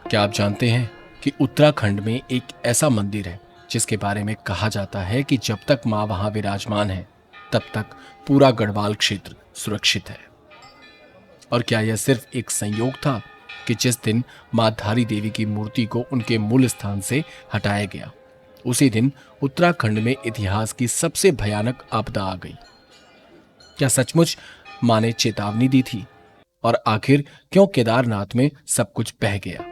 क्या आप जानते हैं कि उत्तराखंड में एक ऐसा मंदिर है जिसके बारे में कहा जाता है कि जब तक मां वहां विराजमान है तब तक पूरा गढ़वाल क्षेत्र सुरक्षित है। और क्या यह सिर्फ एक संयोग था कि जिस दिन मां धारी देवी की मूर्ति को उनके मूल स्थान से हटाया गया उसी दिन उत्तराखंड में इतिहास की सबसे भयानक आपदा आ गई? क्या सचमुच मां ने चेतावनी दी थी? और आखिर क्यों केदारनाथ में सब कुछ बह गया?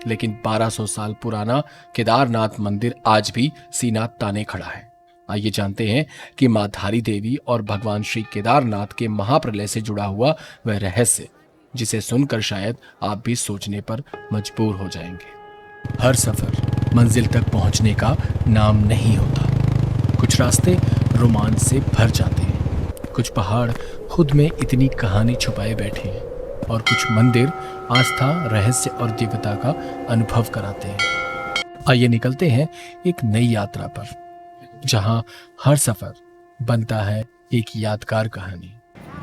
लेकिन 1200 साल पुराना केदारनाथ मंदिर आज भी सीना ताने खड़ा है। आइए जानते हैं कि मां धारी देवी और भगवान श्री केदारनाथ के महाप्रलय से जुड़ा हुआ वह रहस्य, जिसे सुनकर शायद आप भी सोचने पर मजबूर हो जाएंगे। हर सफर मंजिल तक पहुंचने का नाम नहीं होता। कुछ रास्ते रोमांच से भर जाते हैं, कुछ पहाड़ खुद में इतनी कहानी छुपाए बैठे हैं और कुछ मंदिर आस्था, रहस्य और दिव्यता का अनुभव कराते हैं। आइए निकलते हैं एक नई यात्रा पर, जहां हर सफर बनता है एक यादगार कहानी।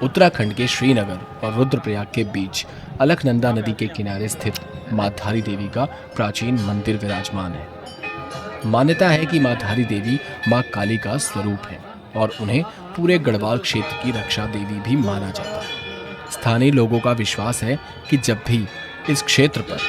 उत्तराखंड के श्रीनगर और रुद्रप्रयाग के बीच अलकनंदा नदी के किनारे स्थित मां धारी देवी का प्राचीन मंदिर विराजमान है। मान्यता है कि मां धारी देवी मां काली का स्वरूप है और उन्हें पूरे गढ़वाल क्षेत्र की रक्षा देवी भी माना जाता है। स्थानीय लोगों का विश्वास है कि जब भी इस क्षेत्र पर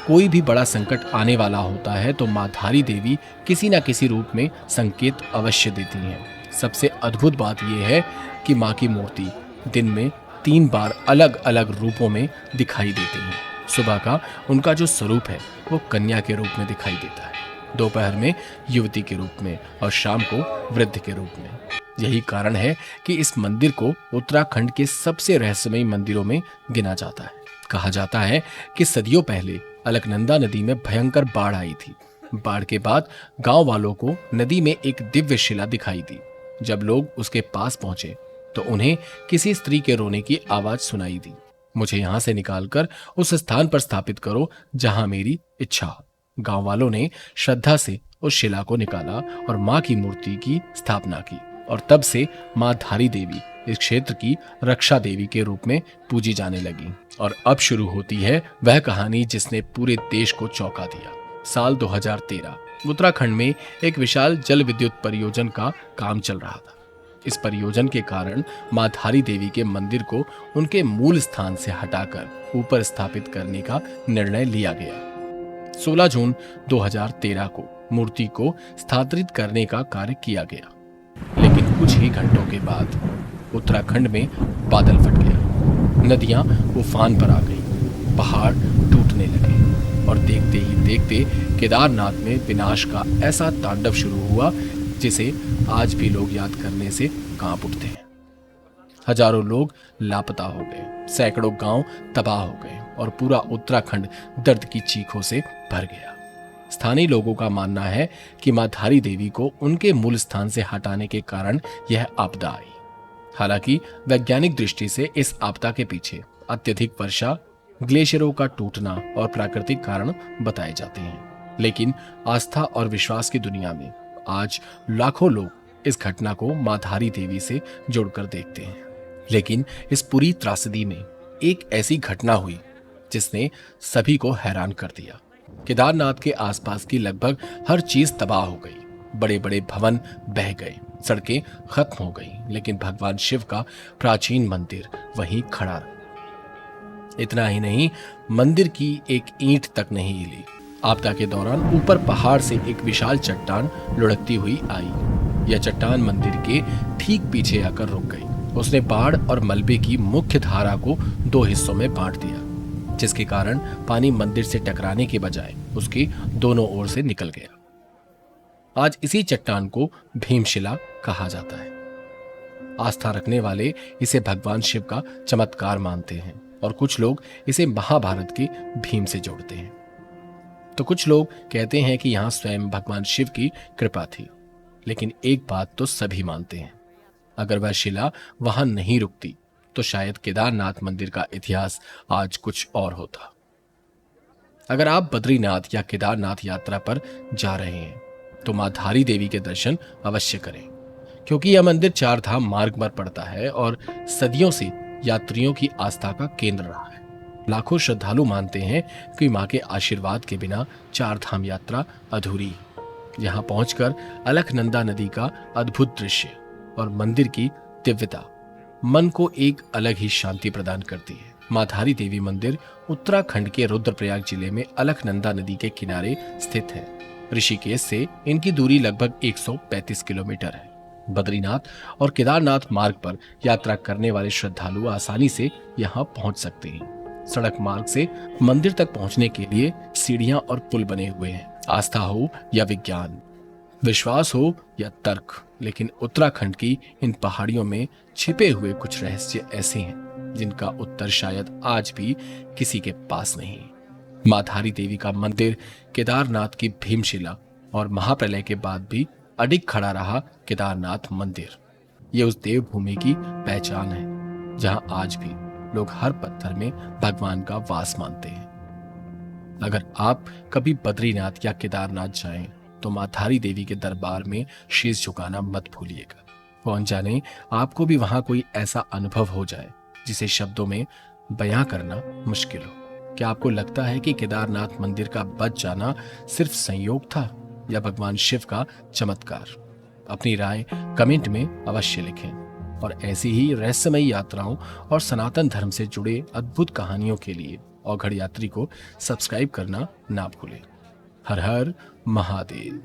कोई भी बड़ा संकट आने वाला होता है तो मां धारी देवी किसी न किसी रूप में संकेत अवश्य देती हैं। सबसे अद्भुत बात यह है कि मां की मूर्ति दिन में 3 बार अलग अलग रूपों में दिखाई देती है। सुबह का उनका जो स्वरूप है वो कन्या के रूप में दिखाई देता है, दोपहर में युवती के रूप में और शाम को वृद्ध के रूप में। यही कारण है कि इस मंदिर को उत्तराखंड के सबसे रहस्यमयी मंदिरों में गिना जाता है। कहा जाता है कि सदियों पहले अलकनंदा नदी में भयंकर बाढ़ आई थी। बाढ़ के बाद गांव वालों को नदी में एक दिव्य शिला दिखाई दी। जब लोग उसके पास पहुंचे तो उन्हें किसी स्त्री के रोने की आवाज सुनाई दी। मुझे यहां से निकालकर उस स्थान पर स्थापित करो जहां मेरी इच्छा हो। गांव वालों ने श्रद्धा से उस शिला को निकाला और मां की मूर्ति की स्थापना की और तब से मां धारी देवी इस क्षेत्र की रक्षा देवी के रूप में पूजी जाने लगी। और अब शुरू होती है वह कहानी जिसने पूरे देश को चौंका दिया। साल 2013 उत्तराखंड में एक विशाल जल विद्युत परियोजन का काम चल रहा था। इस परियोजन के कारण मां धारी देवी के मंदिर को उनके मूल स्थान से हटाकर ऊपर स्थापित करने का निर्णय लिया गया। 16 जून 2013 को मूर्ति को स्थानांतरित करने का कार्य किया गया, लेकिन कुछ ही घंटों के बाद उत्तराखंड में बादल फट गया, नदियां उफान पर आ गई, पहाड़ टूटने लगे और देखते ही देखते केदारनाथ में विनाश का ऐसा तांडव शुरू हुआ जिसे आज भी लोग याद करने से कांप उठते हैं। हजारों लोग लापता हो गए, सैकड़ों गांव तबाह हो गए और पूरा उत्तराखंड दर्द की चीखों से भर गया। स्थानीय लोगों का मानना है कि मां धारी देवी को उनके मूल स्थान से हटाने के कारण यह आपदा आई। हालांकि वैज्ञानिक दृष्टि से इस आपदा के पीछे अत्यधिक वर्षा, ग्लेशियरों का टूटना और प्राकृतिक कारण बताए जाते हैं, लेकिन आस्था और विश्वास की दुनिया में आज लाखों लोग इस घटना को मां धारी देवी से जोड़कर देखते हैं। लेकिन इस पूरी त्रासदी में एक ऐसी घटना हुई जिसने सभी को हैरान कर दिया। केदारनाथ के आसपास की लगभग हर चीज तबाह हो गई, बड़े बड़े भवन बह गए, सड़कें खत्म हो गई, लेकिन भगवान शिव का प्राचीन मंदिर वहीं खड़ा रहा। इतना ही नहीं, मंदिर की एक ईंट तक नहीं हिली। आपदा के दौरान ऊपर पहाड़ से एक विशाल चट्टान लुढ़कती हुई आई। यह चट्टान मंदिर के ठीक पीछे आकर रुक गई। उसने बाढ़ और मलबे की मुख्य धारा को 2 हिस्सों में बांट दिया, जिसके कारण पानी मंदिर से टकराने के बजाय उसके दोनों ओर से निकल गया। आज इसी चट्टान को भीमशिला कहा जाता है। आस्था रखने वाले इसे भगवान शिव का चमत्कार मानते हैं और कुछ लोग इसे महाभारत के भीम से जोड़ते हैं। तो कुछ लोग कहते हैं कि यहां स्वयं भगवान शिव की कृपा थी। लेकिन एक बात तो सभी मानते हैं, अगर वह शिला वहां नहीं रुकती तो शायद केदारनाथ मंदिर का इतिहास आज कुछ और होता। अगर आप बद्रीनाथ या केदारनाथ यात्रा पर जा रहे हैं तो मां धारी देवी के दर्शन अवश्य करें, क्योंकि यह मंदिर 4 धाम मार्ग पर पड़ता है और सदियों से यात्रियों की आस्था का केंद्र रहा है। लाखों श्रद्धालु मानते हैं कि मां के आशीर्वाद के बिना चार धाम यात्रा अधूरी है। यहाँ पहुंचकर अलकनंदा नदी का अद्भुत दृश्य और मंदिर की दिव्यता मन को एक अलग ही शांति प्रदान करती है। मां धारी देवी मंदिर उत्तराखंड के रुद्रप्रयाग जिले में अलकनंदा नदी के किनारे स्थित है। ऋषिकेश से इनकी दूरी लगभग 135 किलोमीटर है। बद्रीनाथ और केदारनाथ मार्ग पर यात्रा करने वाले श्रद्धालु आसानी से यहाँ पहुंच सकते हैं। सड़क मार्ग से मंदिर तक पहुंचने के लिए सीढ़ियां और पुल बने हुए हैं। आस्था हो या विज्ञान, विश्वास हो या तर्क, लेकिन उत्तराखंड की इन पहाड़ियों में छिपे हुए कुछ रहस्य ऐसे हैं जिनका उत्तर शायद आज भी किसी के पास नहीं। मां धारी देवी का मंदिर, केदारनाथ की भीमशिला और महाप्रलय के बाद भी अडिग खड़ा रहा केदारनाथ मंदिर। ये उस देवभूमि की पहचान है जहां आज भी लोग हर पत्थर में भगवान का वास मानते हैं। अगर आप कभी बद्रीनाथ या केदारनाथ जाएं तो मां धारी देवी के दरबार में शीश झुकाना मत भूलिएगा। कौन जाने आपको भी वहां कोई ऐसा अनुभव हो जाए जिसे शब्दों में बयां करना मुश्किल हो। क्या आपको लगता है कि केदारनाथ मंदिर का बच जाना सिर्फ संयोग था या भगवान शिव का चमत्कार? अपनी राय कमेंट में अवश्य लिखें और ऐसी ही रहस्यमयी यात्राओं और सनातन धर्म से जुड़े अद्भुत कहानियों के लिए औघड़ यात्री को सब्सक्राइब करना ना भूलें। हर हर महादेव।